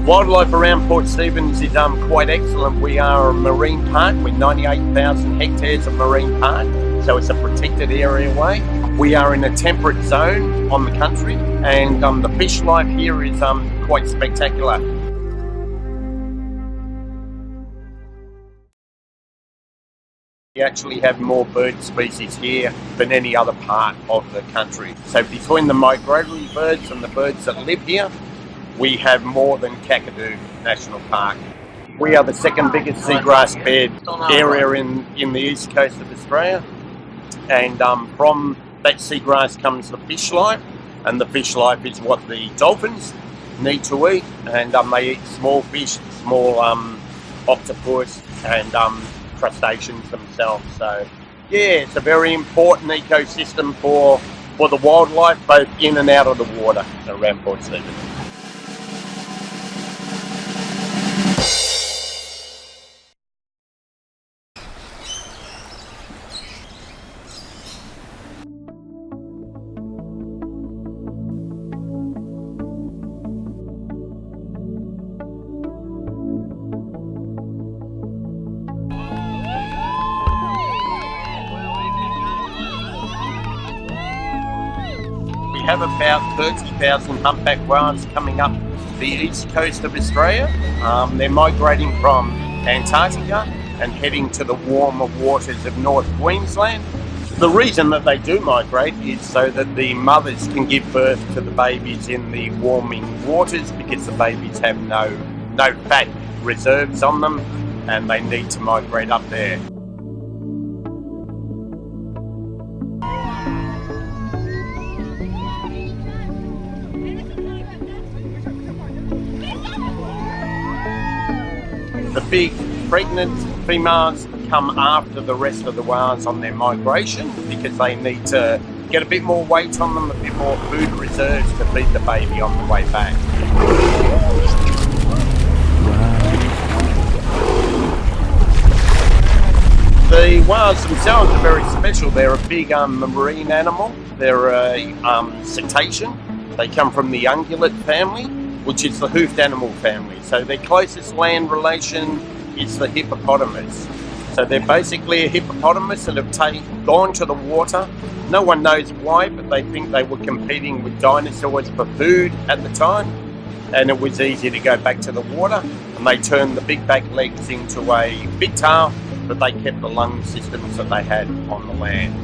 Wildlife around Port Stephens is quite excellent. We are a marine park with 98,000 hectares of marine park, so it's a protected area way. We are in a temperate zone on the country, and the fish life here is quite spectacular. We actually have more bird species here than any other part of the country. So between the migratory birds and the birds that live here, we have more than Kakadu National Park. We are the second biggest seagrass bed area in the east coast of Australia, and from that seagrass comes the fish life, and the fish life is what the dolphins need to eat, and they eat small fish, small octopus and crustaceans themselves. So yeah, it's a very important ecosystem for the wildlife, both in and out of the water around Port Stephens. We have about 30,000 humpback whales coming up the east coast of Australia. They're migrating from Antarctica and heading to the warmer waters of North Queensland. The reason that they do migrate is so that the mothers can give birth to the babies in the warming waters, because the babies have no fat reserves on them, and they need to migrate up there. The big pregnant females come after the rest of the whales on their migration, because they need to get a bit more weight on them, a bit more food reserves to feed the baby on the way back. The whales themselves are very special. They're a big marine animal. They're a cetacean. They come from the ungulate family, which is the hoofed animal family. So their closest land relation is the hippopotamus. So they're basically a hippopotamus that have gone to the water. No one knows why, but they think they were competing with dinosaurs for food at the time, and it was easier to go back to the water, and they turned the big back legs into a big tail, but they kept the lung systems that they had on the land.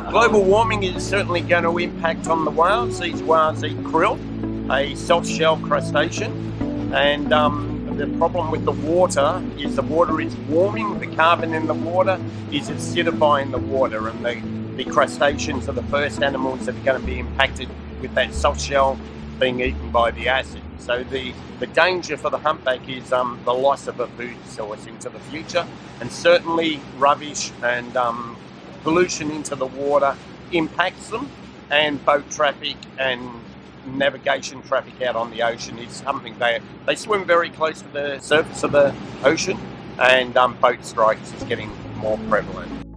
Global warming is certainly going to impact on the whales. These whales eat krill, a soft shell crustacean, and the problem with the water is the water is warming. The carbon in the water is acidifying the water, and the crustaceans are the first animals that are going to be impacted with that soft shell being eaten by the acid. So the danger for the humpback is the loss of a food source into the future, and certainly rubbish and pollution into the water impacts them, and boat traffic and navigation traffic out on the ocean is something they swim very close to the surface of the ocean, and boat strikes is getting more prevalent.